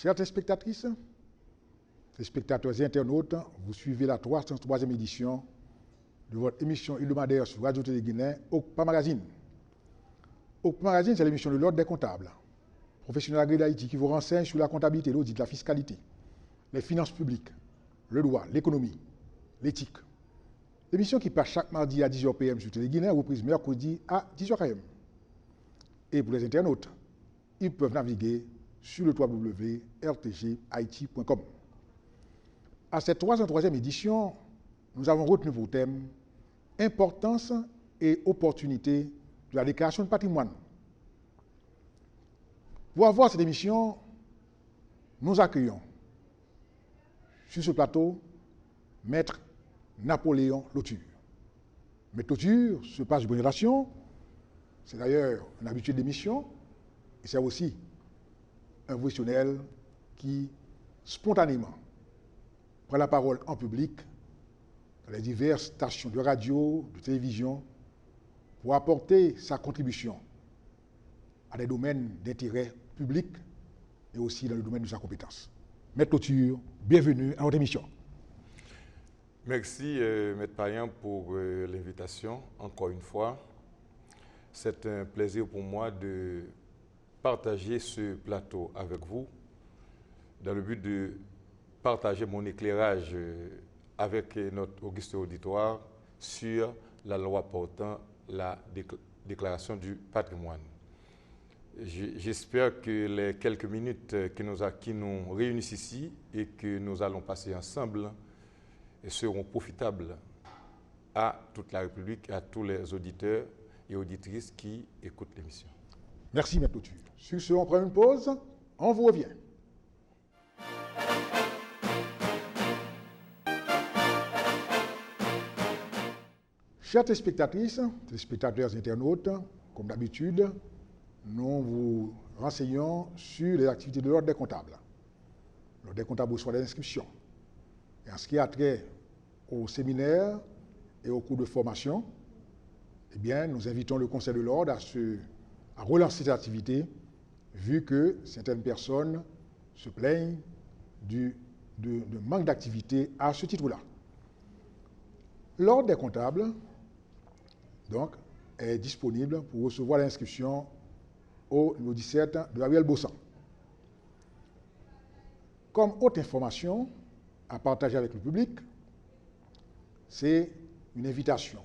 Chères téléspectatrices, téléspectateurs et internautes, vous suivez la 303e édition de votre émission hebdomadaire sur Radio Télé Guinée, OCPA Magazine. OCPA Magazine, c'est l'émission de l'Ordre des comptables, professionnels agréés d'Haïti qui vous renseigne sur la comptabilité, l'audit, la fiscalité, les finances publiques, le droit, l'économie, l'éthique. L'émission qui passe chaque mardi à 10h PM sur Télé Guinée, reprise mercredi à 10h AM. Et pour les internautes, ils peuvent naviguer sur le www.rtghaiti.com. À cette 303e édition, nous avons retenu pour thème importance et opportunité de la déclaration de patrimoine. Pour avoir cette émission, nous accueillons sur ce plateau Maître Napoléon Lauture. Maître Lauture se passe de bonne relation, c'est d'ailleurs un habitué de l'émission, et c'est aussi un professionnel qui, spontanément, prend la parole en public dans les diverses stations de radio, de télévision, pour apporter sa contribution à des domaines d'intérêt public et aussi dans le domaine de sa compétence. Maître Lauture, bienvenue à notre émission. Merci, Maître Payan, pour l'invitation, encore une fois. C'est un plaisir pour moi de partager ce plateau avec vous dans le but de partager mon éclairage avec notre auguste auditoire sur la loi portant la déclaration du patrimoine. J'espère que les quelques minutes qui nous réunissent ici et que nous allons passer ensemble seront profitables à toute la République, à tous les auditeurs et auditrices qui écoutent l'émission. Merci, Maître Lauture. Sur ce, on prend une pause, on vous revient. Chères téléspectatrices, téléspectateurs internautes, comme d'habitude, nous vous renseignons sur les activités de l'Ordre des comptables. L'Ordre des comptables reçoit des inscriptions. Et en ce qui a trait au séminaire et aux cours de formation, eh bien, nous invitons le Conseil de l'Ordre à relancer cette activité, vu que certaines personnes se plaignent de manque d'activité à ce titre-là. L'Ordre des comptables, donc, est disponible pour recevoir l'inscription au niveau 17 de la ruelle Bossan. Comme autre information à partager avec le public, c'est une invitation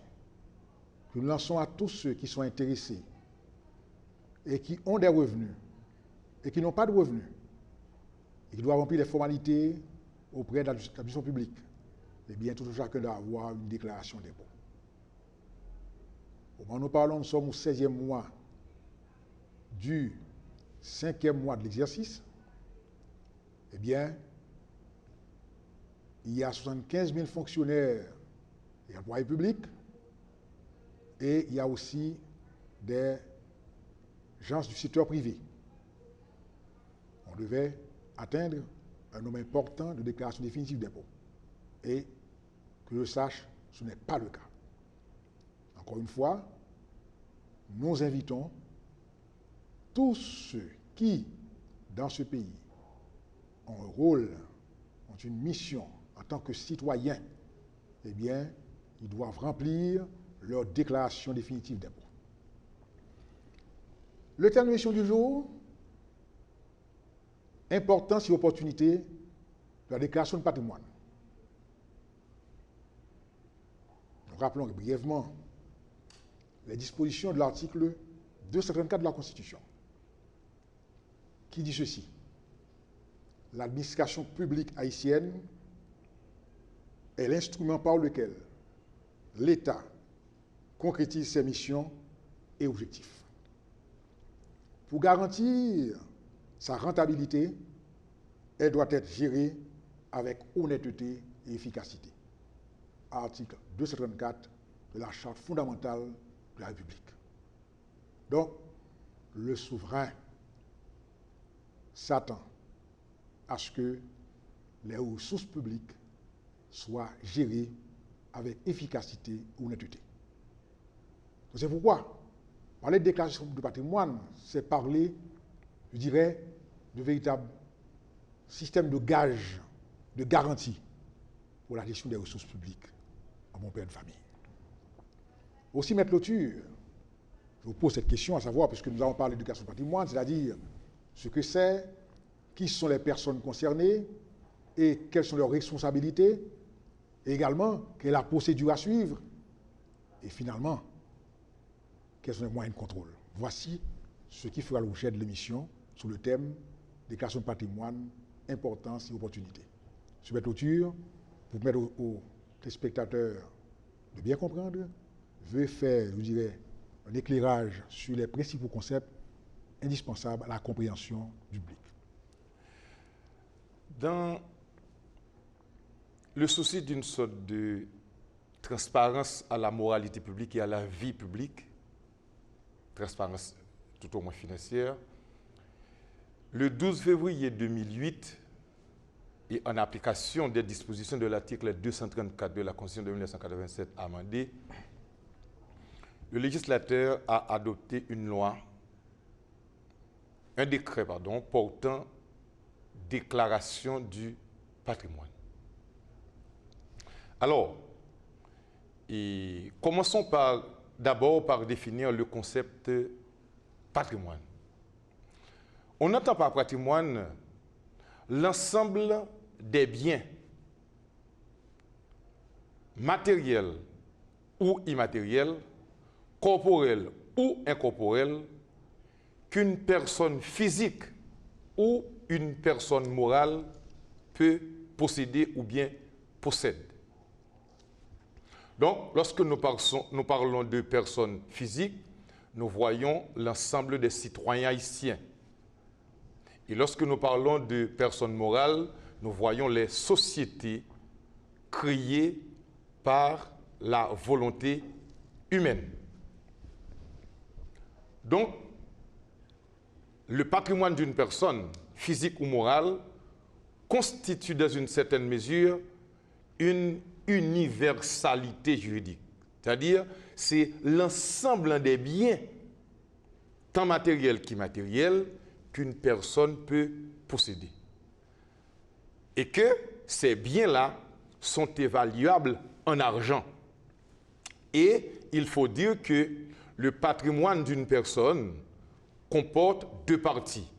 que nous lançons à tous ceux qui sont intéressés et qui ont des revenus et qui n'ont pas de revenus et qui doivent remplir les formalités auprès de l'administration publique. Eh bien, tout chacun doit avoir une déclaration d'impôt. Au moment où nous parlons, nous sommes au 16e mois du 5e mois de l'exercice. Eh bien, il y a 75 000 fonctionnaires et employés publics et il y a aussi des gens du secteur privé. On devait atteindre un nombre important de déclarations définitives d'impôts. Et que je sache, ce n'est pas le cas. Encore une fois, nous invitons tous ceux qui, dans ce pays, ont un rôle, ont une mission en tant que citoyens, eh bien, ils doivent remplir leur déclaration définitive d'impôt. Le thème de l'émission du jour, importance et opportunité de la déclaration de patrimoine. Nous rappelons brièvement les dispositions de l'article 234 de la Constitution, qui dit ceci: l'administration publique haïtienne est l'instrument par lequel l'État concrétise ses missions et objectifs. Pour garantir sa rentabilité, elle doit être gérée avec honnêteté et efficacité. Article 234 de la Charte fondamentale de la République. Donc, le souverain s'attend à ce que les ressources publiques soient gérées avec efficacité et honnêteté. C'est pourquoi parler de déclaration de patrimoine, c'est parler, je dirais, de véritable système de gage, de garantie pour la gestion des ressources publiques en bon père de famille. Aussi, Maître Loture, je vous pose cette question, à savoir, puisque nous avons parlé d'éducation patrimoine, c'est-à-dire ce que c'est, qui sont les personnes concernées et quelles sont leurs responsabilités, et également quelle est la procédure à suivre, et finalement, quels sont les moyens de contrôle. Voici ce qui fera l'objet de l'émission sur le thème déclaration de patrimoine, importance et opportunité. M. Maître Loture, pour permettre aux téléspectateurs de bien comprendre, je vais faire, je dirais, un éclairage sur les principaux concepts indispensables à la compréhension du public. Dans le souci d'une sorte de transparence à la moralité publique et à la vie publique, transparence tout au moins financière, le 12 février 2008, et en application des dispositions de l'article 234 de la Constitution de 1987 amendée, le législateur a adopté une loi, un décret, portant déclaration du patrimoine. Alors, commençons d'abord par définir le concept patrimoine. On entend par patrimoine l'ensemble des biens matériels ou immatériels, corporels ou incorporels, qu'une personne physique ou une personne morale peut posséder ou bien possède. Donc, lorsque nous parlons de personnes physiques, nous voyons l'ensemble des citoyens haïtiens. Et lorsque nous parlons de personnes morales, nous voyons les sociétés créées par la volonté humaine. Donc, le patrimoine d'une personne, physique ou morale, constitue dans une certaine mesure une universalité juridique. C'est-à-dire, c'est l'ensemble des biens, tant matériels qu'immatériels, qu'une personne peut posséder. Et que ces biens-là sont évaluables en argent. Et il faut dire que le patrimoine d'une personne comporte deux parties.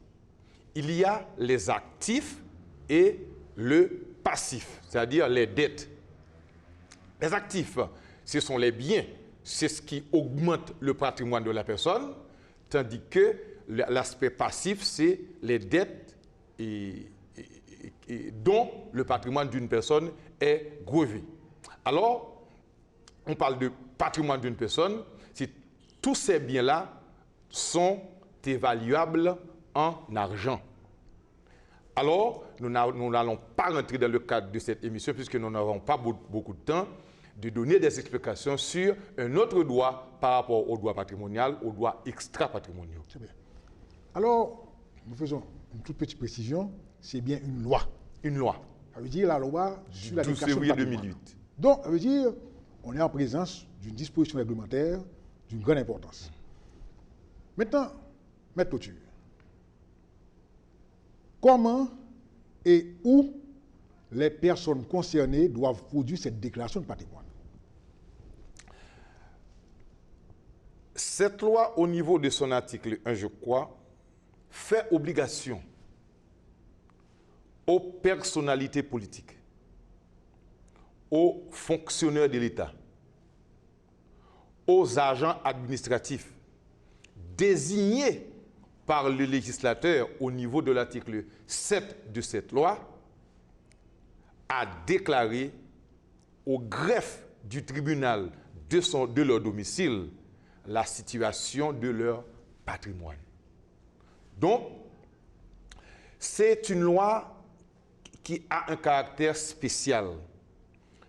Il y a les actifs et le passif, c'est-à-dire les dettes. Les actifs, ce sont les biens, c'est ce qui augmente le patrimoine de la personne, tandis que l'aspect passif, c'est les dettes dont le patrimoine d'une personne est grevé. Alors, on parle de patrimoine d'une personne, si tous ces biens-là sont évaluables en argent. Alors, nous n'allons pas rentrer dans le cadre de cette émission, puisque nous n'avons pas beaucoup de temps, de donner des explications sur un autre droit par rapport au droit patrimonial, au droit extra-patrimonial. Très bien. Alors, nous faisons une toute petite précision, c'est bien une loi. Une loi. Ça veut dire la loi sur la déclaration de patrimoine. 2008. Donc, ça veut dire qu'on est en présence d'une disposition réglementaire d'une grande importance. Maintenant, Maître Loture, comment et où les personnes concernées doivent produire cette déclaration de patrimoine? Cette loi, au niveau de son article 1, je crois, fait obligation aux personnalités politiques, aux fonctionnaires de l'État, aux agents administratifs désignés par le législateur au niveau de l'article 7 de cette loi à déclarer au greffe du tribunal de leur domicile la situation de leur patrimoine. Donc, c'est une loi qui a un caractère spécial.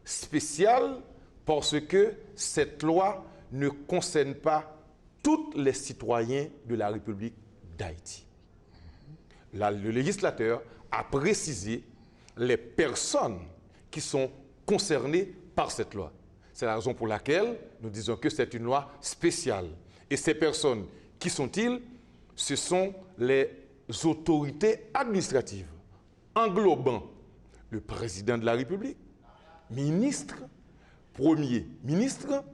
Spécial parce que cette loi ne concerne pas tous les citoyens de la République d'Haïti. Le législateur a précisé les personnes qui sont concernées par cette loi. C'est la raison pour laquelle nous disons que c'est une loi spéciale. Et ces personnes, qui sont-ils? Ce sont les autorités administratives englobant le président de la République, ministre, premier ministre,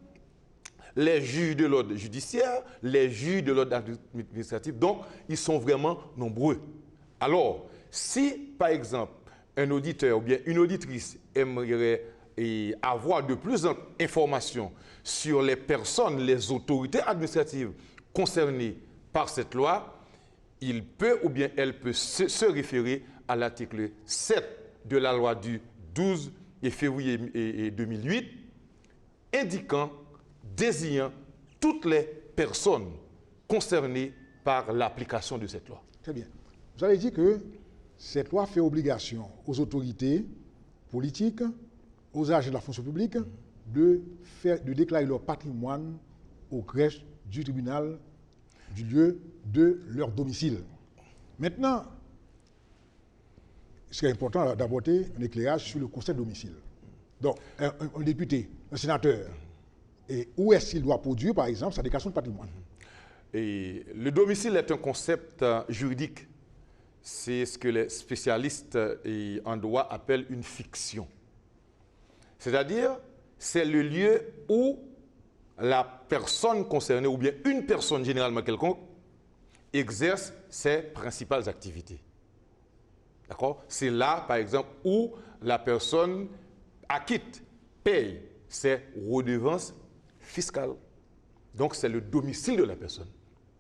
les juges de l'ordre judiciaire, les juges de l'ordre administratif. Donc, ils sont vraiment nombreux. Alors, si, par exemple, un auditeur ou bien une auditrice aimerait avoir de plus d'informations sur les personnes, les autorités administratives concernées par cette loi, il peut ou bien elle peut se référer à l'article 7 de la loi du 12 février 2008, indiquant, désignant toutes les personnes concernées par l'application de cette loi. Très bien. Vous avez dit que cette loi fait obligation aux autorités politiques, aux agents de la fonction publique, de déclarer leur patrimoine au greffe du tribunal du lieu de leur domicile. Maintenant, il serait important d'apporter un éclairage sur le concept de domicile. Donc, un député, un sénateur, et où est-ce qu'il doit produire, par exemple, sa déclaration de patrimoine? Et le domicile est un concept juridique. C'est ce que les spécialistes en droit appellent une fiction. C'est-à-dire, c'est le lieu où la personne concernée, ou bien une personne généralement quelconque, exerce ses principales activités. D'accord? C'est là, par exemple, où la personne acquitte, paye ses redevances fiscales. Donc, c'est le domicile de la personne.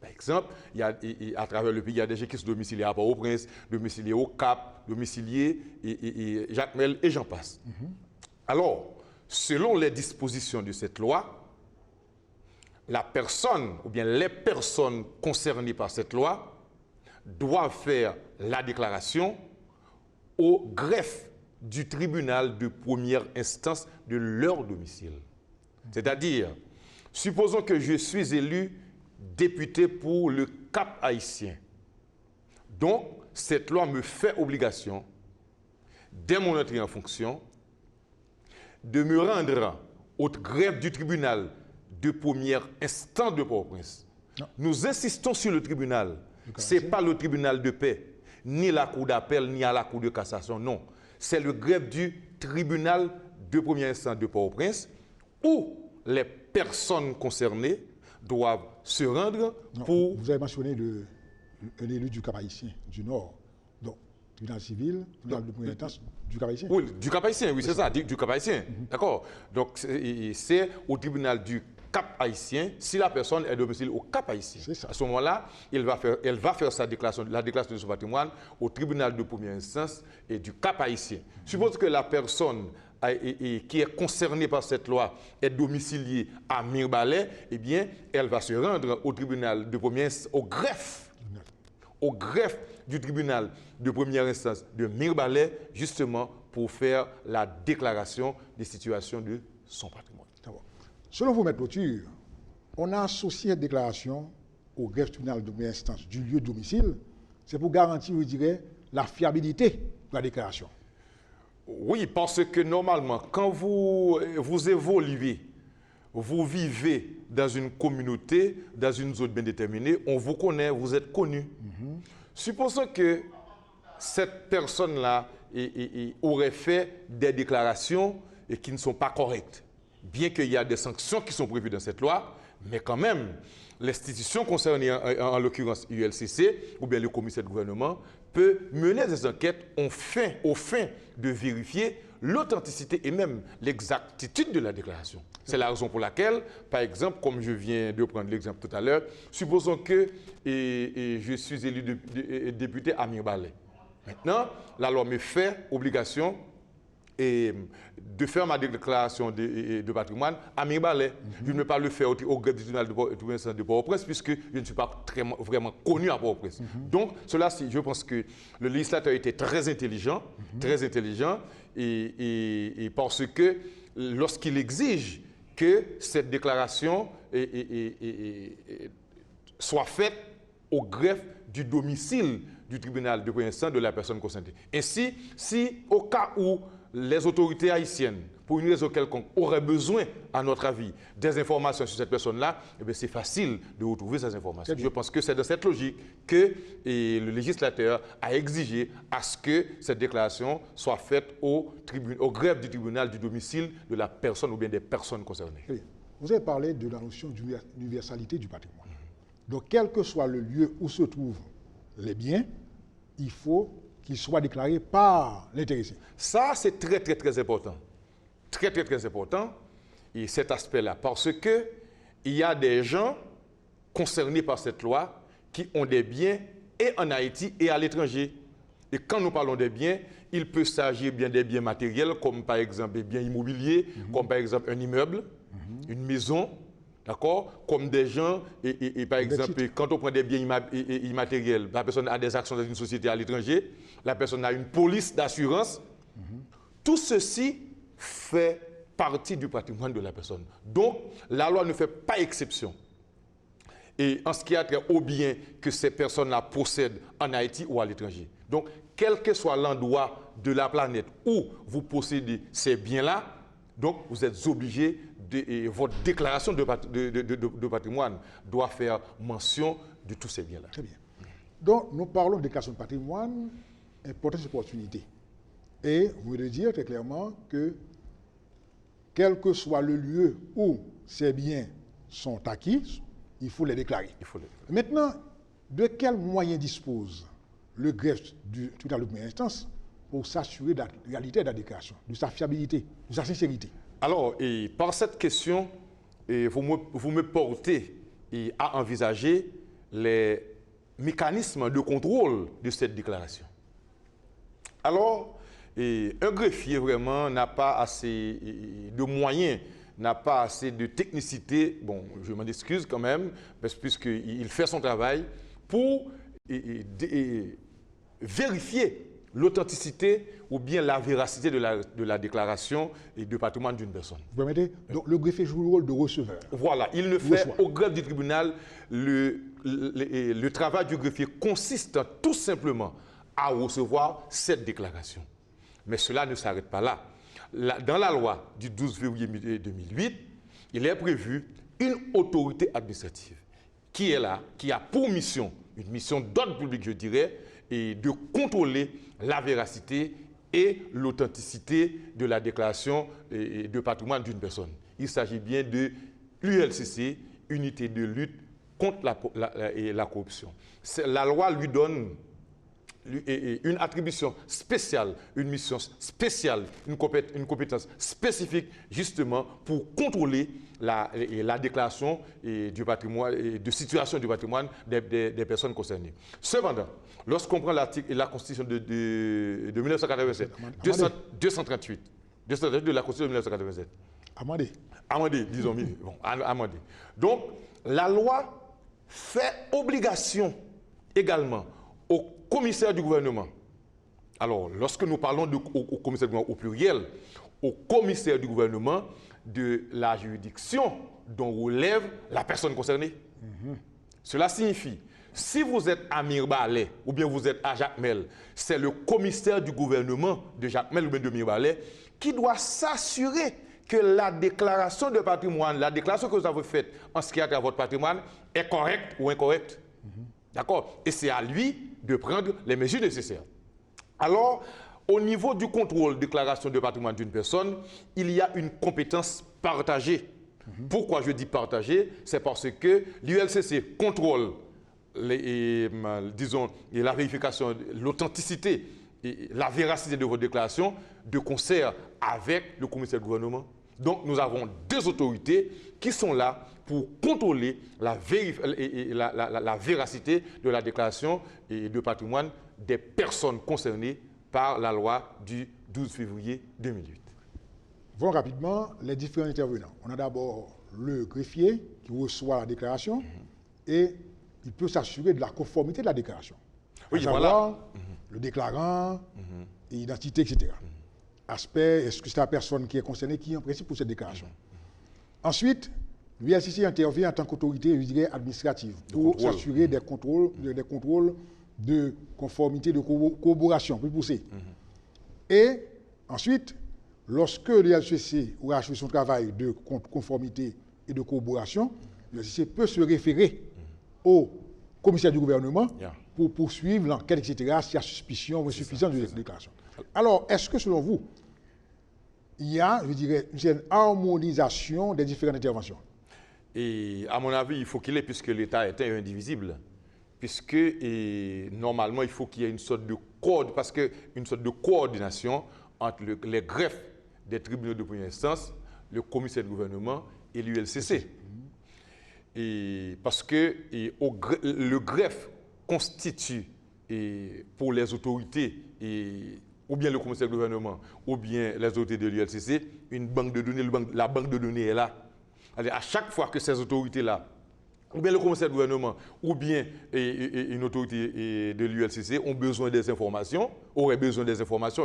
Par exemple, à travers le pays, il y a des gens qui se domicilient à Port-au-Prince, domiciliés au Cap, domiciliés Jacmel et j'en passe. Alors, selon les dispositions de cette loi, la personne ou bien les personnes concernées par cette loi doivent faire la déclaration au greffe du tribunal de première instance de leur domicile. C'est-à-dire, supposons que je suis élu député pour le Cap haïtien. Donc, cette loi me fait obligation, dès mon entrée en fonction, de me rendre au greffe du tribunal de première instance de Port-au-Prince. Nous insistons sur le tribunal. Ce n'est pas le tribunal de paix, ni la cour d'appel, ni à la cour de cassation, non. C'est le greffe du tribunal de première instance de Port-au-Prince où les personnes concernées doivent se rendre pour... Vous avez mentionné un élu du Cap haïtien, du Nord. Donc, tribunal civil, tribunal de première instance du Cap haïtien. Oui, du Cap haïtien, oui, c'est ça, du Cap haïtien. D'accord. Donc, c'est au tribunal du Cap haïtien, si la personne est domiciliée au Cap haïtien. À ce moment-là, elle va faire la déclaration de son patrimoine au tribunal de première instance et du Cap haïtien. Suppose que la personne qui est concernée par cette loi est domiciliée à Mirbalais, eh bien, elle va se rendre au tribunal de première instance, au greffe du tribunal de première instance de Mirbalais, justement pour faire la déclaration des situations de son patrimoine. Selon vous, Maître Clôture, on a associé cette déclaration au greffe du tribunal de première instance du lieu de domicile, c'est pour garantir, je dirais, la fiabilité de la déclaration. Oui, parce que normalement, quand vous évoluez, vous vivez dans une communauté, dans une zone bien déterminée, on vous connaît, vous êtes connu. Supposons que cette personne-là aurait fait des déclarations qui ne sont pas correctes. Bien qu'il y a des sanctions qui sont prévues dans cette loi, mais quand même, l'institution concernée, en l'occurrence ULCC, ou bien le commissaire de gouvernement, peut mener des enquêtes au fin de vérifier l'authenticité et même l'exactitude de la déclaration. C'est la raison pour laquelle, par exemple, comme je viens de prendre l'exemple tout à l'heure, supposons que je suis élu député à Mirbalais. Maintenant, la loi me fait obligation de faire ma déclaration de patrimoine à Mirbalais. Je ne peux pas le faire au greffe du tribunal de Port-au-Prince puisque je ne suis pas vraiment connu à Port-au-Prince. Donc, cela, je pense que le législateur était très intelligent, et parce que lorsqu'il exige que cette déclaration soit faite au greffe du domicile du tribunal de première instance de la personne concernée. Ainsi, si au cas où les autorités haïtiennes pour une raison quelconque, aurait besoin, à notre avis, des informations sur cette personne-là, eh c'est facile de retrouver ces informations. Je pense que c'est dans cette logique que le législateur a exigé à ce que cette déclaration soit faite au greffe du tribunal du domicile de la personne ou bien des personnes concernées. Vous avez parlé de la notion d'universalité du patrimoine. Donc, quel que soit le lieu où se trouvent les biens, il faut qu'ils soient déclarés par l'intéressé. Ça, c'est très, très, très important. Très, très, très important, et cet aspect-là, parce que il y a des gens concernés par cette loi qui ont des biens et en Haïti et à l'étranger. Et quand nous parlons des biens, il peut s'agir bien des biens matériels, comme par exemple des biens immobiliers, comme par exemple un immeuble, une maison, d'accord, comme des gens, et par exemple, quand on prend des biens immatériels, la personne a des actions dans une société à l'étranger, la personne a une police d'assurance, tout ceci fait partie du patrimoine de la personne. Donc, la loi ne fait pas exception. Et en ce qui a trait aux biens que ces personnes-là possèdent en Haïti ou à l'étranger. Donc, quel que soit l'endroit de la planète où vous possédez ces biens-là, donc vous êtes obligé votre déclaration de patrimoine doit faire mention de tous ces biens-là. Très bien. Donc, nous parlons de déclaration de patrimoine, importance et opportunité. Et vous voulez dire très clairement que, quel que soit le lieu où ces biens sont acquis, il faut les déclarer. Maintenant, de quels moyens dispose le greffe du tribunal de première instance pour s'assurer de la réalité de la déclaration, de sa fiabilité, de sa sincérité? Alors, et par cette question, vous me portez à envisager les mécanismes de contrôle de cette déclaration. Alors, un greffier vraiment n'a pas assez de moyens, n'a pas assez de technicité, bon, je m'en excuse quand même, puisqu'il fait son travail pour vérifier l'authenticité ou bien la véracité de la déclaration et du patrimoine d'une personne. Vous permettez? Donc le greffier joue le rôle de receveur. Voilà, il ne fait au greffe du tribunal, le travail du greffier consiste tout simplement à recevoir cette déclaration. Mais cela ne s'arrête pas là. Dans la loi du 12 février 2008, il est prévu une autorité administrative qui est là, qui a pour mission, une mission d'ordre public, je dirais, et de contrôler la véracité et l'authenticité de la déclaration de patrimoine d'une personne. Il s'agit bien de l'ULCC, Unité de lutte contre la corruption. La loi lui donne une attribution spéciale, une mission spéciale, une compétence spécifique justement pour contrôler la déclaration du patrimoine, de situation du patrimoine des personnes concernées. Cependant, lorsqu'on prend l'article la Constitution de 1987, 238 de la Constitution de 1987. Amendé, disons, bon, amendé. Donc, la loi fait obligation également au commissaire du gouvernement. Alors, lorsque nous parlons au commissaire du gouvernement au pluriel, au commissaire du gouvernement de la juridiction dont relève la personne concernée. Cela signifie, si vous êtes à Mirbalais ou bien vous êtes à Jacmel, c'est le commissaire du gouvernement de Jacmel ou bien de Mirbalais qui doit s'assurer que la déclaration de patrimoine, la déclaration que vous avez faite en ce qui a trait à votre patrimoine est correcte ou incorrecte. D'accord? Et c'est à lui de prendre les mesures nécessaires. Alors, au niveau du contrôle déclaration de patrimoine d'une personne, il y a une compétence partagée. Pourquoi je dis partagée? C'est parce que l'ULCC contrôle disons, la vérification, l'authenticité et la véracité de votre déclaration de concert avec le commissaire du gouvernement. Donc, nous avons deux autorités qui sont là pour contrôler la véracité de la déclaration de patrimoine des personnes concernées par la loi du 12 février 2008. Voyons rapidement les différents intervenants. On a d'abord le greffier qui reçoit la déclaration et il peut s'assurer de la conformité de la déclaration. Oui, voilà. Le déclarant, identité, etc. Aspect, est-ce que c'est la personne qui est concernée qui est en principe pour cette déclaration. Ensuite, l'ULCC intervient en tant qu'autorité, je dirais, administrative pour s'assurer des contrôles de conformité, de corroboration, plus poussé. Et ensuite, lorsque l'ILCC aura achevé son travail de conformité et de collaboration, l'ILCC peut se référer au commissaire du gouvernement pour poursuivre l'enquête, etc., s'il y a suspicion ou insuffisance de déclaration. Alors, est-ce que selon vous, il y a, je dirais, une harmonisation des différentes interventions? Et à mon avis, il faut qu'il y ait, puisque l'État est indivisible, puisque normalement, il faut qu'il y ait une sorte de coordination entre les greffes des tribunaux de première instance, le commissaire de gouvernement et l'ULCC. Et parce que le greffe constitue pour les autorités, ou bien le commissaire de gouvernement, ou bien les autorités de l'ULCC, une banque de données. La banque de données est là. À chaque fois que ces autorités-là, ou bien le commissaire de gouvernement, ou bien une autorité de l'ULCC ont besoin des informations, auraient besoin des informations,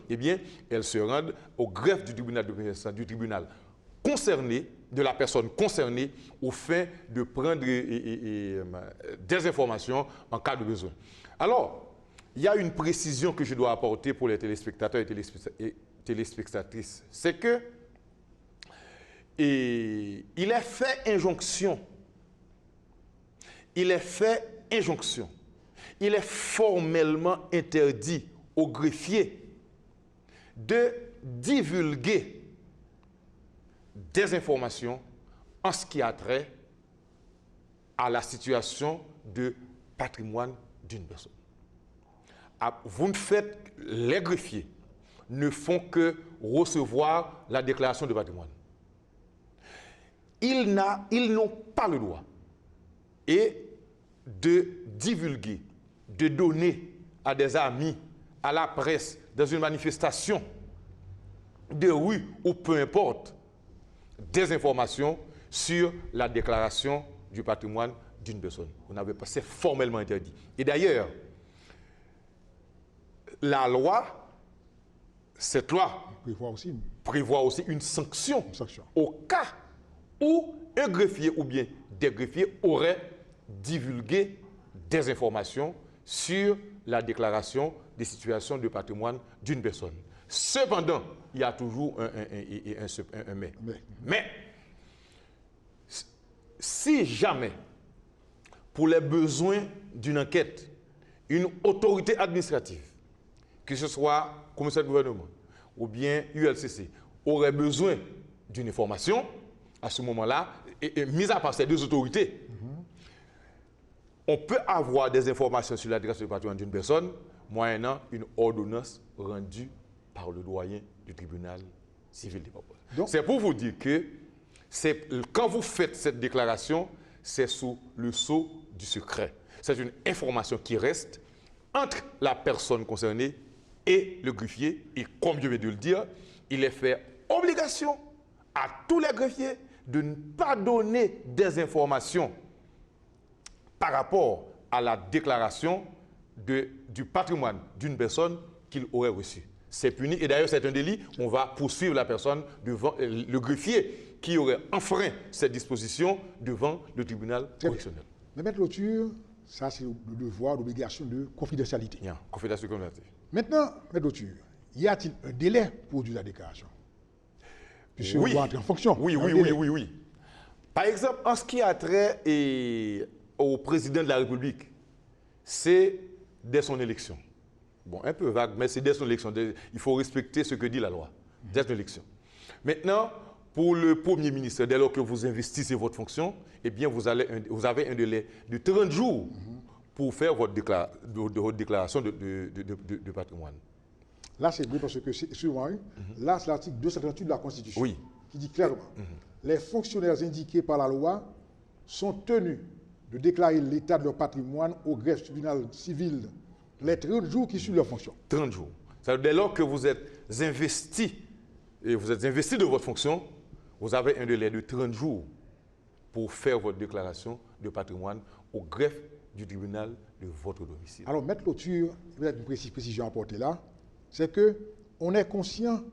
eh bien elles se rendent au greffe du tribunal de première instance, du tribunal concerné, de la personne concernée, au fin de prendre des informations en cas de besoin. Alors, il y a une précision que je dois apporter pour les téléspectateurs et téléspectatrices. C'est que il est fait injonction. Il est formellement interdit au greffier de divulguer des informations en ce qui a trait à la situation de patrimoine d'une personne. Les greffiers ne font que recevoir la déclaration de patrimoine. Ils n'ont pas le droit de divulguer, de donner à des amis, à la presse, dans une manifestation de rue ou peu importe, des informations sur la déclaration du patrimoine d'une personne. Vous n'avez pas, c'est formellement interdit. Et d'ailleurs, la loi, cette loi prévoit aussi une sanction au cas où un greffier ou bien des greffiers auraient divulgué des informations sur la déclaration des situations de patrimoine d'une personne. Cependant, il y a toujours un mais. Mais, si jamais, pour les besoins d'une enquête, une autorité administrative, que ce soit commissaire de gouvernement ou bien ULCC, aurait besoin d'une information, à ce moment-là, et mis à part ces deux autorités, on peut avoir des informations sur la déclaration de patrimoine d'une personne, moyennant une ordonnance rendue par le doyen du tribunal civil des Papouas. C'est pour vous dire que quand vous faites cette déclaration, c'est sous le sceau du secret. C'est une information qui reste entre la personne concernée et le greffier. Et comme je viens de le dire, il est fait obligation à tous les greffiers de ne pas donner des informations par rapport à la déclaration du patrimoine d'une personne qu'il aurait reçue. C'est puni et d'ailleurs c'est un délit. On va poursuivre la personne devant le greffier qui aurait enfreint cette disposition devant le tribunal correctionnel. Mais Maître Lauture, ça c'est le devoir, l'obligation de confidentialité. Confidentialité. Maintenant, Maître Lauture, y a-t-il un délai pour la déclaration? Puisque on doit entrer en fonction. Oui. Par exemple, en ce qui a trait au président de la République, c'est dès son élection. Bon, un peu vague, mais c'est dès son élection. Il faut respecter ce que dit la loi, dès son élection. Maintenant, pour le Premier ministre, dès lors que vous investissez votre fonction, eh bien, vous avez un délai de 30 jours pour faire votre déclaration de patrimoine. Là, c'est bien parce que, excusez-moi, là, c'est l'article 238 de la Constitution qui dit clairement les fonctionnaires indiqués par la loi sont tenus de déclarer l'état de leur patrimoine au greffe tribunal civil les 30 jours qui suivent leur fonction. 30 jours. Dès lors que vous êtes investi de votre fonction, vous avez un délai de 30 jours pour faire votre déclaration de patrimoine au greffe du tribunal de votre domicile. Alors, Maître Lauture, peut-être une précision à apporter là, c'est qu'on est conscient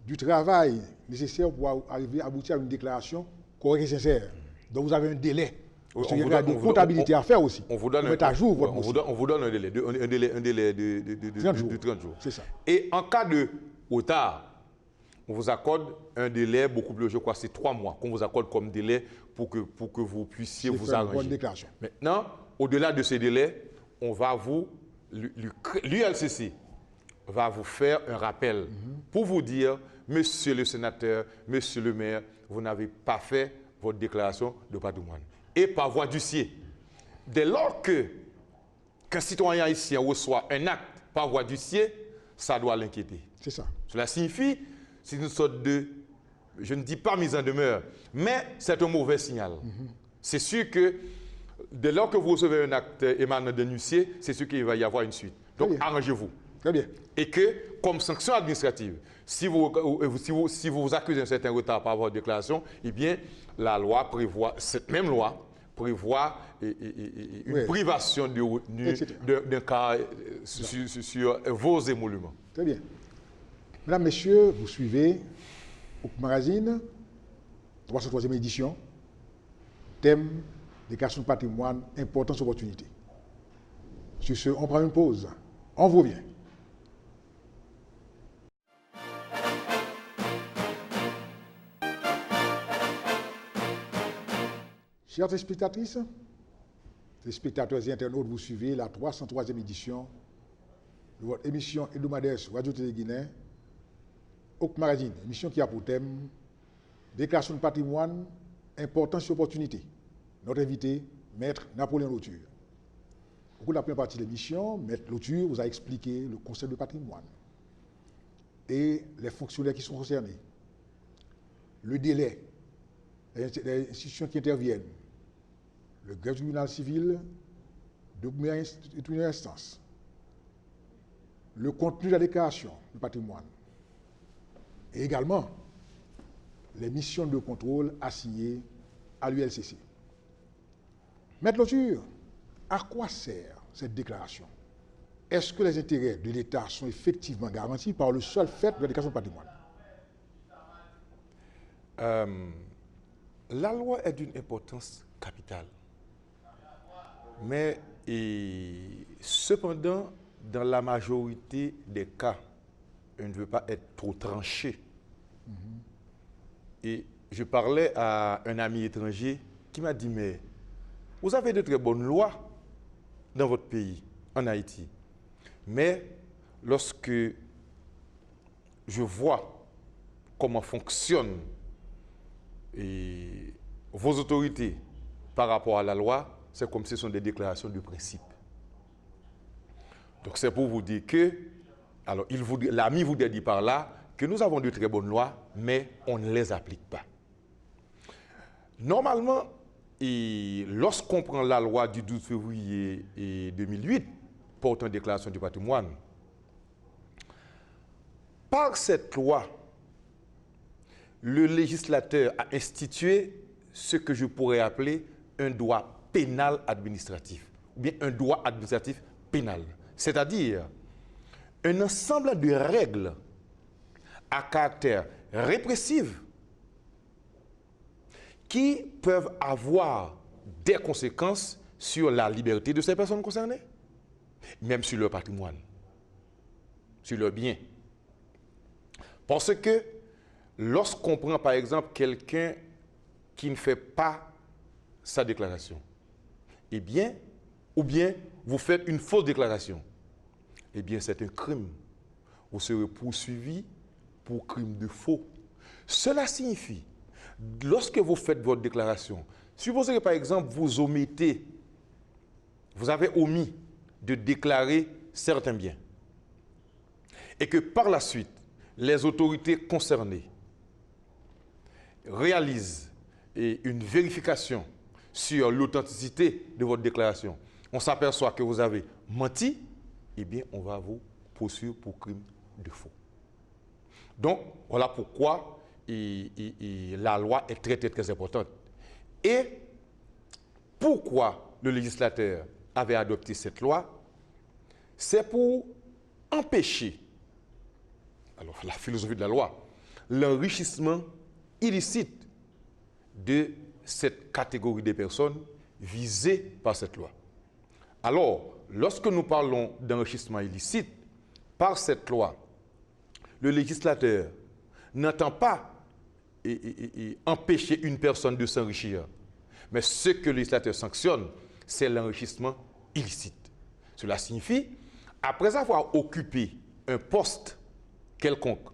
du travail nécessaire pour arriver à aboutir à une déclaration correcte et sincère. Donc, vous avez un délai. Parce qu'il y a des comptabilités à faire aussi. On vous donne mettre à jour votre on vous donne un délai de 30 jours. C'est ça. Et en cas de retard, on vous accorde un délai beaucoup plus, je crois, c'est 3 mois qu'on vous accorde comme délai pour que vous puissiez vous arranger. Maintenant, au-delà de ce délai, on va vous, l'ULCC va vous faire un rappel pour vous dire, monsieur le sénateur, monsieur le maire, vous n'avez pas fait votre déclaration de patrimoine. Et par voie d'huissier, dès lors qu'un citoyen haïtien reçoit un acte par voie d'huissier, ça doit l'inquiéter. C'est ça. Cela signifie, c'est une sorte de, je ne dis pas mise en demeure, mais c'est un mauvais signal. C'est sûr que dès lors que vous recevez un acte émanant d'un huissier, c'est sûr qu'il va y avoir une suite. Donc arrangez-vous. Très bien. Et que, comme sanction administrative, si vous vous accusez d'un certain retard par votre déclaration, eh bien, la loi prévoit, cette même loi prévoit une privation de retenue d'un cas sur vos émoluments. Très bien. Mesdames, Messieurs, vous suivez Hook Magazine, 303e édition, thème déclaration de patrimoine, importance opportunité. Sur ce, on prend une pause. On vous revient. Chères téléspectatrices, téléspectateurs et internautes, vous suivez la 303e édition de votre émission hebdomadaire sur Radio-Télé Guinée, Hook Magazine, émission qui a pour thème déclaration de patrimoine, importance et opportunité. Notre invité, Maître Napoléon Lauture. Au cours de la première partie de l'émission, Maître Lauture vous a expliqué le concept de patrimoine et les fonctionnaires qui sont concernés, le délai, les institutions qui interviennent, le greffe du tribunal civil de première instance, le contenu de la déclaration du patrimoine et également les missions de contrôle assignées à l'ULCC. Maître Lauture, à quoi sert cette déclaration? Est-ce que les intérêts de l'État sont effectivement garantis par le seul fait de la déclaration de patrimoine? La loi est d'une importance capitale. Mais cependant, dans la majorité des cas, elle ne veut pas être trop tranchée. Et je parlais à un ami étranger qui m'a dit, mais vous avez de très bonnes lois dans votre pays, en Haïti. Mais lorsque je vois comment fonctionnent vos autorités par rapport à la loi, c'est comme si ce sont des déclarations de principe. Donc c'est pour vous dire que, alors l'ami voudrait dire par là que nous avons de très bonnes lois, mais on ne les applique pas. Normalement, lorsqu'on prend la loi du 12 février 2008 portant déclaration du patrimoine, par cette loi, le législateur a institué ce que je pourrais appeler un droit pénal administratif, ou bien un droit administratif pénal. C'est-à-dire un ensemble de règles à caractère répressif qui peuvent avoir des conséquences sur la liberté de ces personnes concernées, même sur leur patrimoine, sur leurs biens. Parce que lorsqu'on prend par exemple quelqu'un qui ne fait pas sa déclaration, eh bien, ou bien vous faites une fausse déclaration, eh bien c'est un crime. Vous serez poursuivi pour crime de faux. Cela signifie, lorsque vous faites votre déclaration, supposez que par exemple vous omettez, vous avez omis de déclarer certains biens, et que par la suite, les autorités concernées réalisent une vérification sur l'authenticité de votre déclaration, on s'aperçoit que vous avez menti, eh bien, on va vous poursuivre pour crime de faux. Donc, voilà pourquoi la loi est très, très, très importante. Et pourquoi le législateur avait adopté cette loi? C'est pour empêcher, alors la philosophie de la loi, l'enrichissement illicite de cette catégorie de personnes visées par cette loi. Alors, lorsque nous parlons d'enrichissement illicite, par cette loi, le législateur n'entend pas empêcher une personne de s'enrichir. Mais ce que le législateur sanctionne, c'est l'enrichissement illicite. Cela signifie, après avoir occupé un poste quelconque,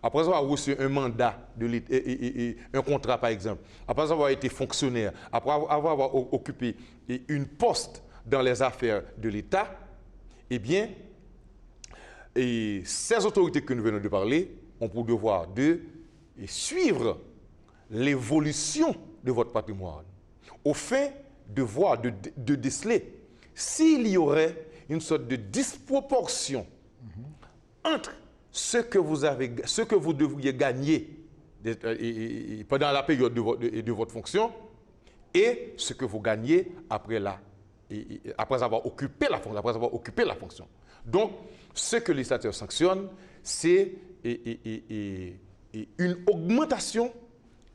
après avoir reçu un mandat, un contrat par exemple, après avoir été fonctionnaire, après avoir occupé une poste dans les affaires de l'État, eh bien, ces autorités que nous venons de parler ont pour devoir de suivre l'évolution de votre patrimoine, au fin de voir, de déceler s'il y aurait une sorte de disproportion entre ce que vous devriez gagner pendant la période de votre fonction et ce que vous gagnez après avoir occupé la fonction. Donc, ce que le législateur sanctionne, c'est une augmentation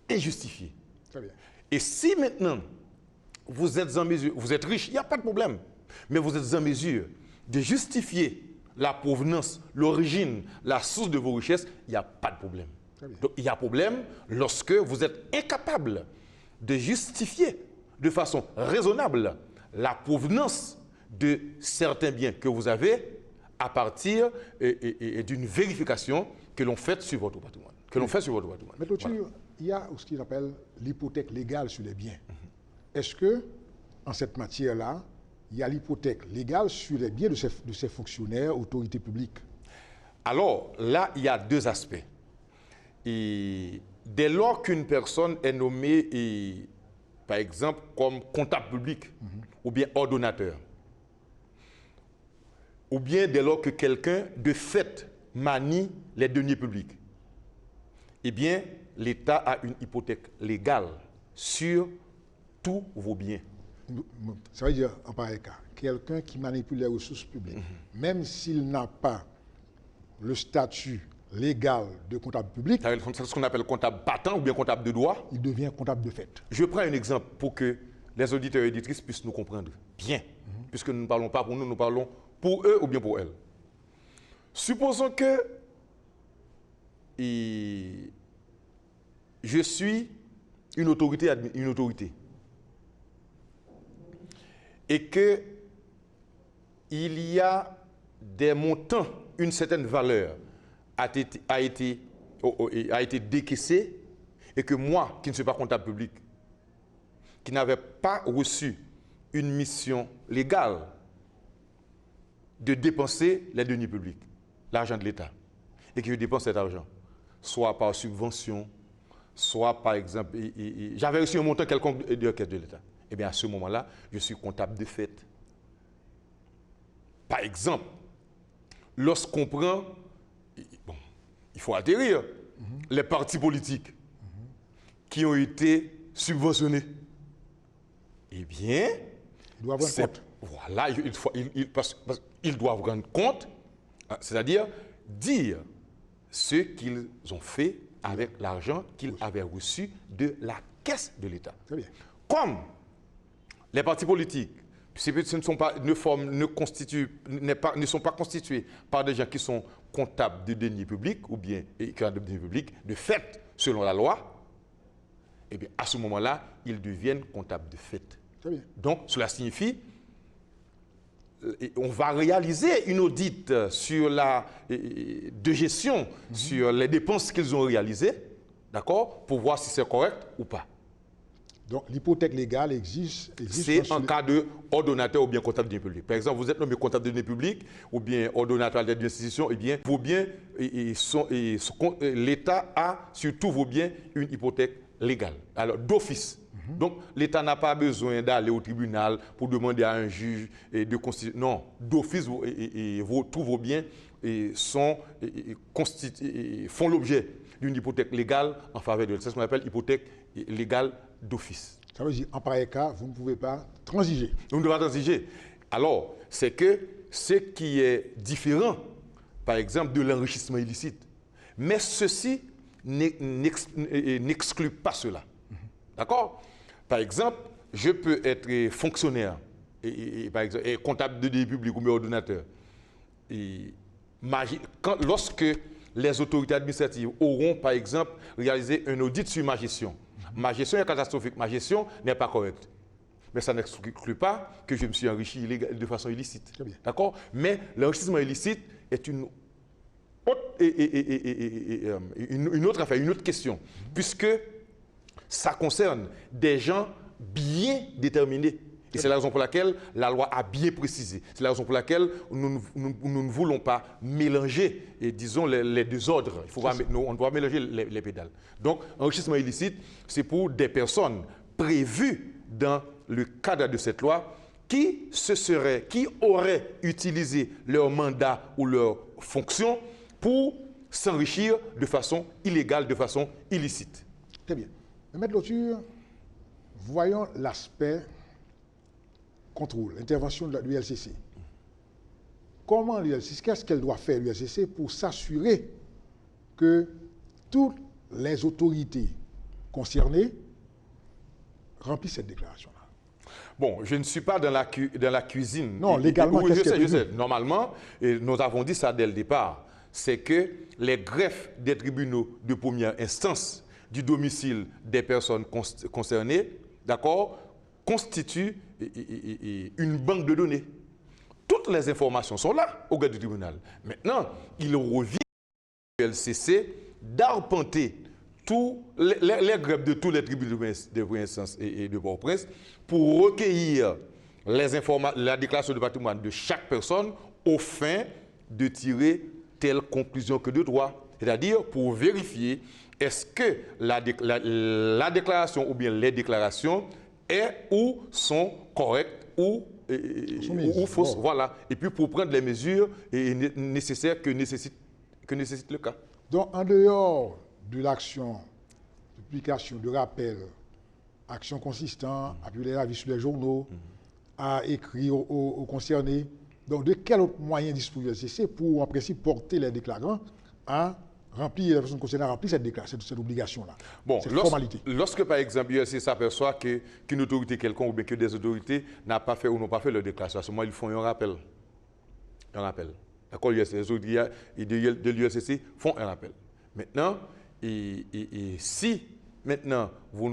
injustifiée. Très bien. Et si maintenant vous êtes en mesure, vous êtes riche, il n'y a pas de problème, mais vous êtes en mesure de justifier la provenance, l'origine, la source de vos richesses, il n'y a pas de problème. Donc il y a problème lorsque vous êtes incapable de justifier de façon raisonnable la provenance de certains biens que vous avez à partir d'une vérification que l'on fait sur votre patrimoine. Mais voilà. Il y a ce qu'il appelle l'hypothèque légale sur les biens. Est-ce que, en cette matière-là, il y a l'hypothèque légale sur les biens de ces fonctionnaires, autorités publiques? Alors, là, il y a deux aspects. Et dès lors qu'une personne est nommée, par exemple, comme comptable public, ou bien ordonnateur, ou bien dès lors que quelqu'un, de fait, manie les deniers publics, eh bien, l'État a une hypothèque légale sur tous vos biens. Ça veut dire, en pareil cas, quelqu'un qui manipule les ressources publiques, même s'il n'a pas le statut légal de comptable public, c'est ce qu'on appelle comptable battant ou bien comptable de droit. Il devient comptable de fait. Je prends un exemple pour que les auditeurs et auditrices puissent nous comprendre bien, puisque nous ne parlons pas pour nous, nous parlons pour eux ou bien pour elles. Supposons que je suis une autorité, et que il y a des montants, une certaine valeur a été décaissée, et que moi, qui ne suis pas comptable public, qui n'avais pas reçu une mission légale de dépenser les deniers publics, l'argent de l'État, et que je dépense cet argent, soit par subvention, soit par exemple, j'avais reçu un montant quelconque de caisse de l'État. Eh bien, à ce moment-là, je suis comptable de fait. Par exemple, lorsqu'on prend, bon, il faut atterrir, les partis politiques qui ont été subventionnés, eh bien, ils doivent rendre compte. Voilà, ils doivent rendre compte, c'est-à-dire dire ce qu'ils ont fait avec l'argent qu'ils avaient reçu de la caisse de l'État. Très bien. Comme les partis politiques ne sont pas constitués par des gens qui sont comptables de deniers publics ou bien écrivains de deniers publics, de fait, selon la loi, eh bien, à ce moment-là, ils deviennent comptables de fait. Très bien. Donc, cela signifie on va réaliser une audit sur de gestion sur les dépenses qu'ils ont réalisées, d'accord, pour voir si c'est correct ou pas. Donc l'hypothèque légale existe c'est en cas de ordonnateur ou bien comptable de deniers publics. Par exemple, vous êtes nommé comptable de deniers publics ou bien ordonnateur d'une institution, eh bien, vos biens, l'État a sur tous vos biens une hypothèque légale, alors d'office. Donc, l'État n'a pas besoin d'aller au tribunal pour demander à un juge de constituer. Non, d'office, tous vos biens font l'objet d'une hypothèque légale en faveur de l'État. C'est ce qu'on appelle hypothèque légale d'office. Ça veut dire, en pareil cas, vous ne pouvez pas transiger. Vous ne devez pas transiger. Alors, c'est que ce qui est différent, par exemple, de l'enrichissement illicite, mais ceci n'exclut pas cela. D'accord? Par exemple, je peux être fonctionnaire, par exemple, et comptable de deniers publics ou ordonnateur. Lorsque les autorités administratives auront, par exemple, réalisé un audit sur ma gestion. Ma gestion est catastrophique, ma gestion n'est pas correcte. Mais ça n'exclut pas que je me suis enrichi de façon illicite. D'accord? Mais l'enrichissement illicite est une autre affaire, une autre question, puisque ça concerne des gens bien déterminés. Et c'est la raison pour laquelle la loi a bien précisé. C'est la raison pour laquelle nous ne voulons pas mélanger, disons, les deux ordres. On doit mélanger les pédales. Donc, enrichissement illicite, c'est pour des personnes prévues dans le cadre de cette loi qui auraient utilisé leur mandat ou leur fonction pour s'enrichir de façon illégale, de façon illicite. Très bien. Mais Maître Lauture, voyons l'aspect contrôle, intervention de l'ULCC. Comment l'ULCC, qu'est-ce qu'elle doit faire l'ULCC pour s'assurer que toutes les autorités concernées remplissent cette déclaration-là? Bon, je ne suis pas dans la cuisine. Non, légalement, oui, je sais. Normalement, et nous avons dit ça dès le départ, c'est que les greffes des tribunaux de première instance du domicile des personnes concernées, d'accord, constituent une banque de données. Toutes les informations sont là au greffe du tribunal. Maintenant, il revient au LCC d'arpenter tous les greffes de tous les tribunaux de première instance et de Port-au-Prince pour recueillir la déclaration de patrimoine de chaque personne au fin de tirer telle conclusion que de droit. C'est-à-dire pour vérifier est-ce que la déclaration ou bien les déclarations sont correctes ou fausses. Voilà. Et puis pour prendre les mesures nécessaires que nécessite le cas. Donc en dehors de l'action de publication, de rappel, action consistant, appuyer les avis sur les journaux, à écrire aux concernés, donc de quel autre moyen dispose l'ULCC pour en principe porter les déclarants à remplir, la personne concernée à remplir cette obligation-là, bon, cette formalité. Lorsque, par exemple, l'ULCC s'aperçoit qu'une autorité quelconque ou bien que des autorités n'ont pas fait ou n'ont pas fait leur déclaration, à ce moment, ils font un rappel. Un rappel. D'accord? Les autorités de l'ULCC font un rappel. Maintenant, si maintenant vous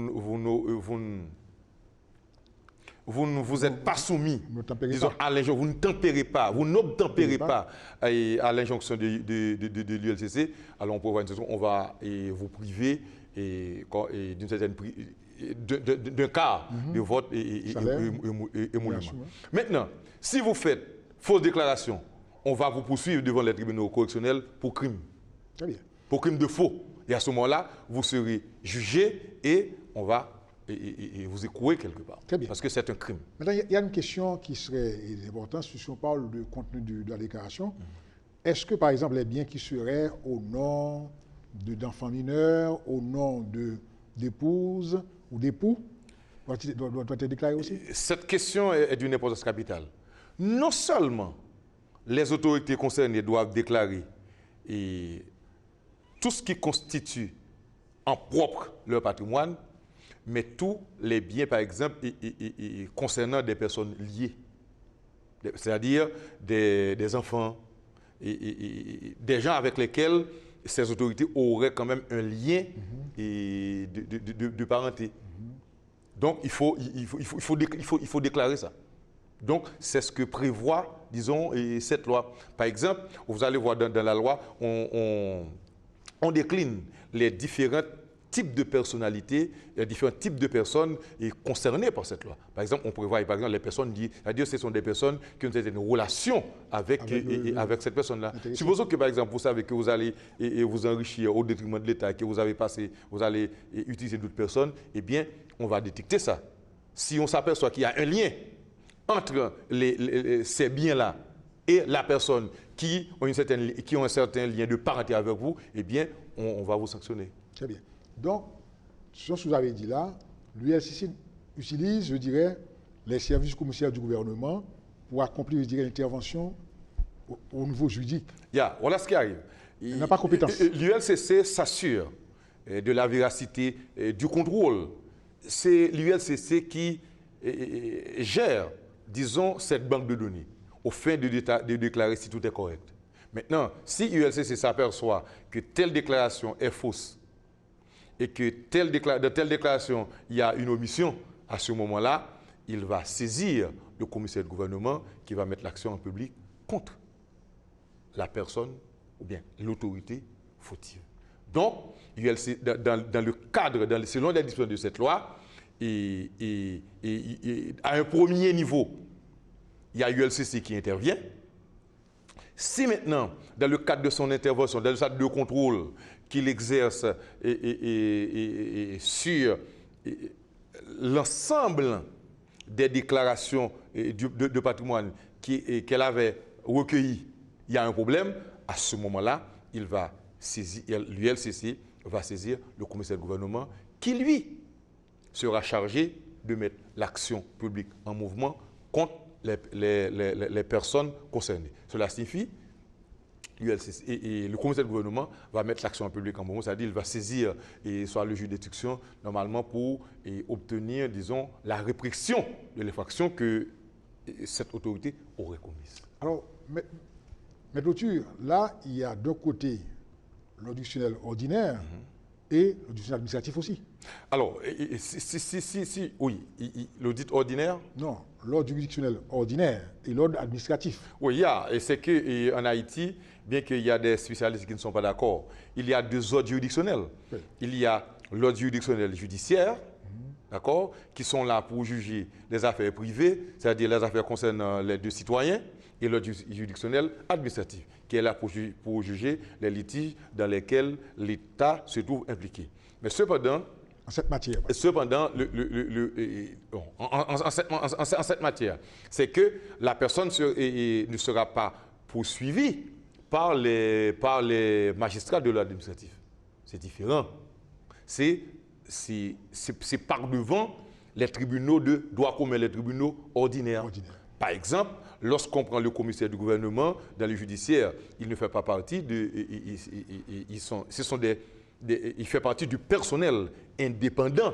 ne vous êtes pas soumis, disons, à l'injonction, vous ne tempérez pas, vous n'obtempérez pas à l'injonction de l'ULCC, alors on peut avoir une situation, on va vous priver d'une certaine d'un quart de votre émolument. Maintenant, si vous faites fausse déclaration, on va vous poursuivre devant les tribunaux correctionnels pour crime. Très bien. Pour crime de faux. Et à ce moment-là, vous serez jugé et on va vous écrouer quelque part. Très bien. Parce que c'est un crime. Maintenant, il y a une question qui serait importante si on parle du contenu de la déclaration. Est-ce que, par exemple, les biens qui seraient au nom d'enfants mineurs, au nom d'épouses ou d'époux, doivent être déclarés aussi? Cette question est d'une importance capitale. Non seulement les autorités concernées doivent déclarer tout ce qui constitue en propre leur patrimoine, mais tous les biens, par exemple, concernant des personnes liées, c'est-à-dire des enfants, des gens avec lesquels ces autorités auraient quand même un lien de parenté. Donc, il faut déclarer ça. Donc, c'est ce que prévoit, disons, cette loi. Par exemple, vous allez voir dans la loi, on décline les différents types de personnalités, les différents types de personnes concernées par cette loi. Par exemple, on prévoit par exemple les personnes liées, c'est-à-dire ce sont des personnes qui ont une relation avec cette personne-là. Supposons que par exemple, vous savez que vous allez vous enrichir au détriment de l'État, que vous allez utiliser d'autres personnes, eh bien, on va détecter ça. Si on s'aperçoit qu'il y a un lien entre ces biens-là et la personne qui ont un certain lien de parenté avec vous, eh bien, on va vous sanctionner. Très bien. Donc, ce que vous avez dit là, l'ULCC utilise, je dirais, les services commerciaux du gouvernement pour accomplir, je dirais, l'intervention au niveau juridique. Voilà ce qui arrive. Il n'a pas compétence. L'ULCC s'assure de la véracité du contrôle. C'est l'ULCC qui gère, disons, cette banque de données, au fin de déclarer si tout est correct. Maintenant, si ULCC s'aperçoit que telle déclaration est fausse et que de telle déclaration, il y a une omission, à ce moment-là, il va saisir le commissaire de gouvernement qui va mettre l'action en public contre la personne ou bien l'autorité fautive. Donc, ULCC, dans le cadre, selon les dispositions de cette loi, à un premier niveau, il y a ULCC qui intervient. Si maintenant, dans le cadre de son intervention, dans le cadre de contrôle qu'il exerce sur l'ensemble des déclarations de patrimoine qu'elle avait recueillies, il y a un problème, à ce moment-là, l'ULCC va saisir le commissaire de gouvernement qui, lui, sera chargé de mettre l'action publique en mouvement contre les personnes concernées. Cela signifie l'ULCC et le commissaire de gouvernement va mettre l'action publique en mouvement, c'est-à-dire qu'il va saisir soit le juge d'instruction normalement pour obtenir, disons, la répression de l'infraction que cette autorité aurait commise. Alors, mais clôture, là, il y a d'un côté l'ordre juridictionnel ordinaire et le juridictionnel administratif aussi. Alors, oui, l'audit ordinaire. Non, l'ordre juridictionnel ordinaire et l'ordre administratif. Oui, il y a. Et c'est qu'en Haïti, bien qu'il y a des spécialistes qui ne sont pas d'accord, il y a deux ordres juridictionnels. Oui. Il y a l'ordre juridictionnel judiciaire, d'accord, qui sont là pour juger les affaires privées, c'est-à-dire les affaires concernant les deux citoyens, et l'ordre juridictionnel administratif, qui est là pour juger les litiges dans lesquels l'État se trouve impliqué. Mais cependant, en cette matière. Cependant, en cette matière, c'est que la personne ne sera pas poursuivie par les magistrats de l'administratif. C'est différent. C'est par devant les tribunaux de droit commun, les tribunaux ordinaires. Par exemple, lorsqu'on prend le commissaire du gouvernement dans le judiciaire, il ne fait pas partie de... il fait partie du personnel indépendant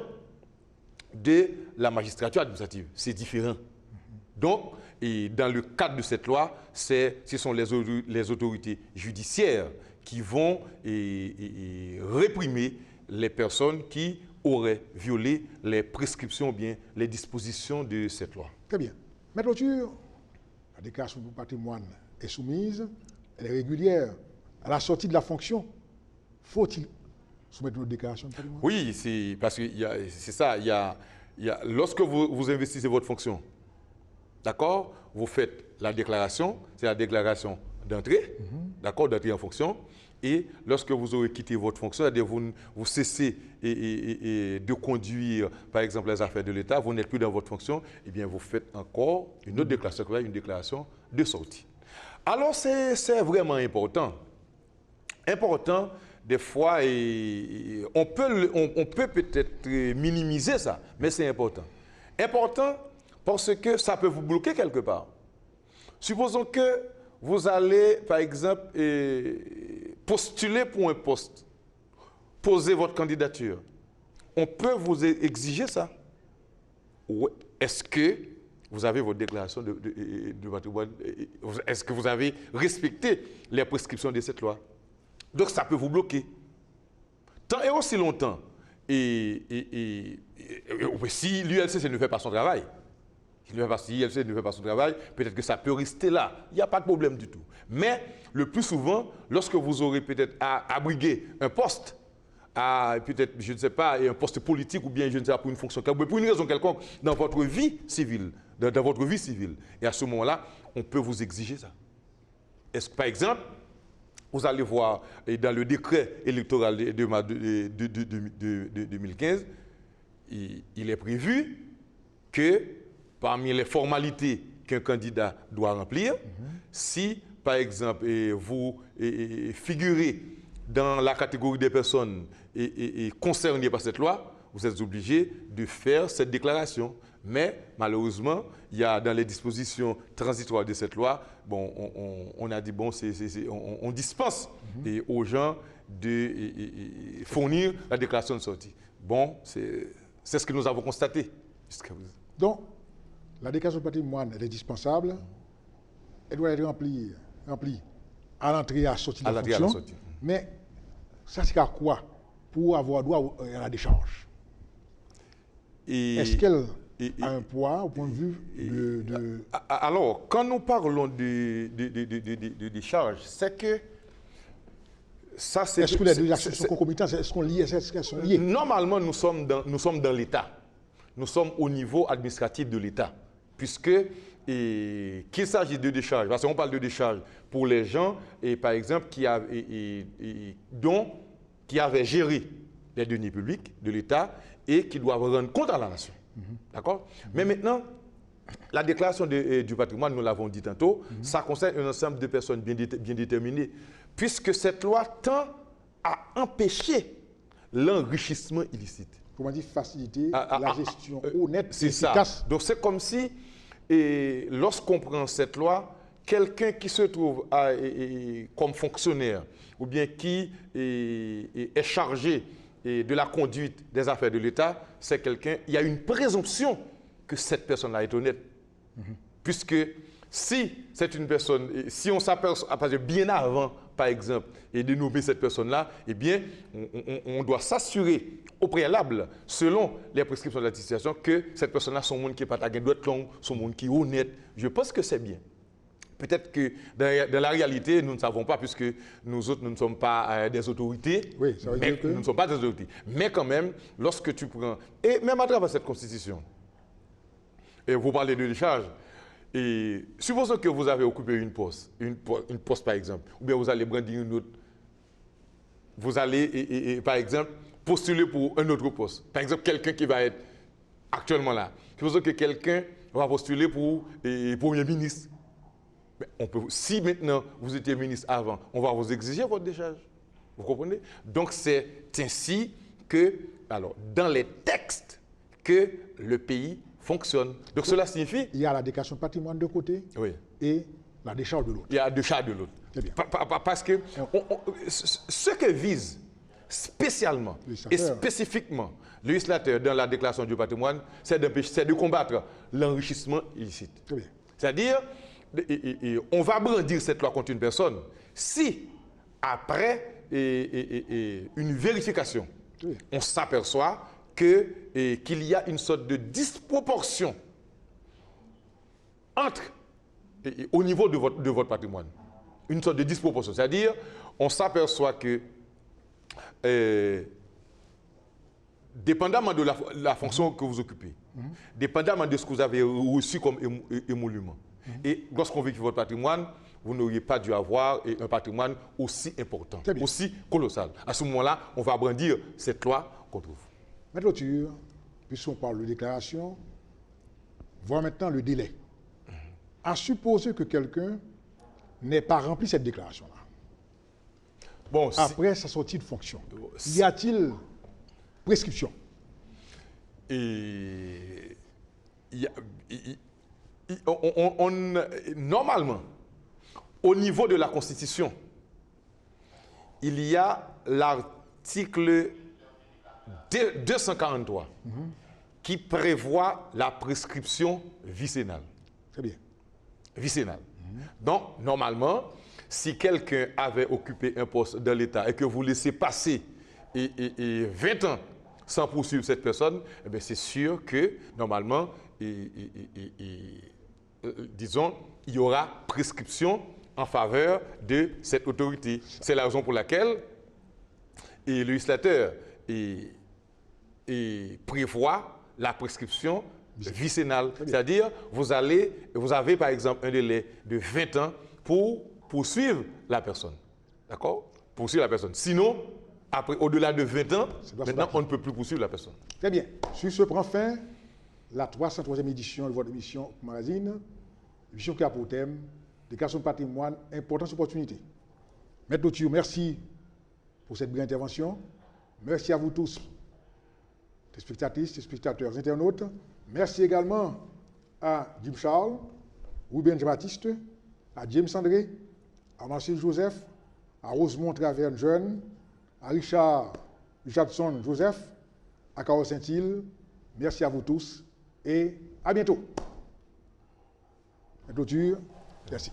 de la magistrature administrative. C'est différent. Donc, dans le cadre de cette loi, ce sont les autorités judiciaires qui vont réprimer les personnes qui auraient violé les prescriptions ou bien les dispositions de cette loi. Très bien. Maître Clôture, la déclaration du patrimoine est soumise, elle est régulière. À la sortie de la fonction, faut-il soumettre une déclaration de patrimoine? Oui, parce que c'est ça. Lorsque vous investissez votre fonction, d'accord, vous faites la déclaration, c'est la déclaration d'entrée, d'accord, d'entrée en fonction. Et lorsque vous aurez quitté votre fonction, c'est-à-dire vous cessez de conduire, par exemple, les affaires de l'État, vous n'êtes plus dans votre fonction, eh bien, vous faites encore une autre déclaration, une déclaration de sortie. Alors, c'est vraiment important. Important, des fois, on peut peut-être minimiser ça, mais c'est important. Important parce que ça peut vous bloquer quelque part. Supposons que vous allez, par exemple, postuler pour un poste, poser votre candidature. On peut vous exiger ça. Est-ce que vous avez votre déclaration de patrimoine? Est-ce que vous avez respecté les prescriptions de cette loi? Donc ça peut vous bloquer. Tant et aussi longtemps. Si l'ULCC ne fait pas son travail, si l'ULCC ne fait pas son travail, peut-être que ça peut rester là. Il n'y a pas de problème du tout. Mais le plus souvent, lorsque vous aurez peut-être à abriguer un poste, peut-être, je ne sais pas, un poste politique ou bien, je ne sais pas, pour une fonction, pour une raison quelconque, dans votre vie civile, dans votre vie civile, et à ce moment-là, on peut vous exiger ça. Est-ce que, par exemple, vous allez voir dans le décret électoral de 2015, il est prévu que parmi les formalités qu'un candidat doit remplir, si, par exemple, vous figurez dans la catégorie des personnes concernées par cette loi, vous êtes obligé de faire cette déclaration. Mais malheureusement, il y a dans les dispositions transitoires de cette loi, bon, on a dit, bon, on dispense aux gens de fournir la déclaration de sortie. Bon, c'est ce que nous avons constaté. Donc, la déclaration de patrimoine est indispensable. Elle doit être remplie à l'entrée et à la sortie de À la l'entrée et à la fonction. sortie. Mais ça, c'est à quoi pour avoir droit à la décharge? Est-ce qu'elle a un poids au point de vue de... Alors, quand nous parlons de décharge, c'est que ça, c'est... Est-ce que les deux actions sont concomitantes? Est-ce qu'on lie? Est-ce qu'elles sont liées? Normalement, nous sommes dans l'État. Nous sommes au niveau administratif de l'État. Puisque, qu'il s'agit de décharge, parce qu'on parle de décharge pour les gens, et par exemple, qui avaient géré les deniers publics de l'État et qui doivent rendre compte à la nation. D'accord? Mais maintenant, la déclaration du patrimoine, nous l'avons dit tantôt, ça concerne un ensemble de personnes bien déterminées, puisque cette loi tend à empêcher l'enrichissement illicite. Comment dire, faciliter la gestion honnête et efficace. Donc c'est comme si, lorsqu'on prend cette loi, quelqu'un qui se trouve comme fonctionnaire ou bien qui est chargé de la conduite des affaires de l'État, c'est quelqu'un, il y a une présomption que cette personne-là est honnête. Puisque si c'est une personne, si on s'aperçoit bien avant, par exemple, et de nommer cette personne-là, eh bien, on doit s'assurer au préalable, selon les prescriptions de la législation, que cette personne-là, son monde qui n'est pas tagué d'autres langues, son monde qui est honnête. Je pense que c'est bien. Peut-être que dans la réalité, nous ne savons pas, puisque nous autres, nous ne sommes pas des autorités. Oui, ça veut dire que... Nous ne sommes pas des autorités. Mais quand même, lorsque tu prends, et même à travers cette constitution, et vous parlez de décharge, et supposons que vous avez occupé une poste par exemple, ou bien vous allez brandir une autre, vous allez, par exemple, postuler pour un autre poste. Par exemple, quelqu'un qui va être actuellement là. Supposons que quelqu'un va postuler pour Premier ministre. Mais si maintenant vous étiez ministre avant, on va vous exiger votre décharge. Vous comprenez? Donc c'est ainsi que, alors, dans les textes, que le pays fonctionne. Donc cela signifie... Il y a la déclaration de patrimoine de côté et la décharge de l'autre. Il y a la décharge de l'autre. Parce que ce que vise spécialement et spécifiquement le législateur dans la déclaration du patrimoine, c'est de combattre l'enrichissement illicite. C'est-à-dire, on va brandir cette loi contre une personne si, après une vérification, on s'aperçoit qu'il y a une sorte de disproportion au niveau de votre patrimoine. Une sorte de disproportion. C'est-à-dire, on s'aperçoit que, dépendamment de la fonction que vous occupez, dépendamment de ce que vous avez reçu comme émolument, et lorsqu'on vérifie votre patrimoine, vous n'auriez pas dû avoir un patrimoine aussi important, aussi colossal. À ce moment-là, on va brandir cette loi contre vous. Maître Lauture, puisqu'on parle de déclaration, voir maintenant le délai. À supposer que quelqu'un n'ait pas rempli cette déclaration-là. Bon, après sa sortie de fonction, y a-t-il prescription? Normalement, au niveau de la Constitution, il y a l'article 243 qui prévoit la prescription vicénale. Très bien. Vicénale. Donc, normalement, si quelqu'un avait occupé un poste dans l'État et que vous laissez passer 20 ans sans poursuivre cette personne, eh c'est sûr que, normalement, disons, il y aura prescription en faveur de cette autorité. C'est la raison pour laquelle le législateur prévoit la prescription vicénale. C'est-à-dire, vous avez par exemple un délai de 20 ans pour poursuivre la personne. D'accord? Poursuivre la personne. Sinon, après, au-delà de 20 ans, maintenant, on ne peut plus poursuivre la personne. Très bien. Sur ce prend fin la 303e édition de votre émission Magazine, émission qui a pour thème déclaration de patrimoine, importance opportunité. Maître Lauture, merci pour cette belle intervention. Merci à vous tous, téléspectatrices, téléspectateurs, internautes. Merci également à Jim Charles, Ruben Baptiste, à James André, à Marcel Joseph, à Rosemont Traverne Jeune, à Richardson Joseph, à Carole Saint-Île. Merci à vous tous et à bientôt. Maître Lauture, merci.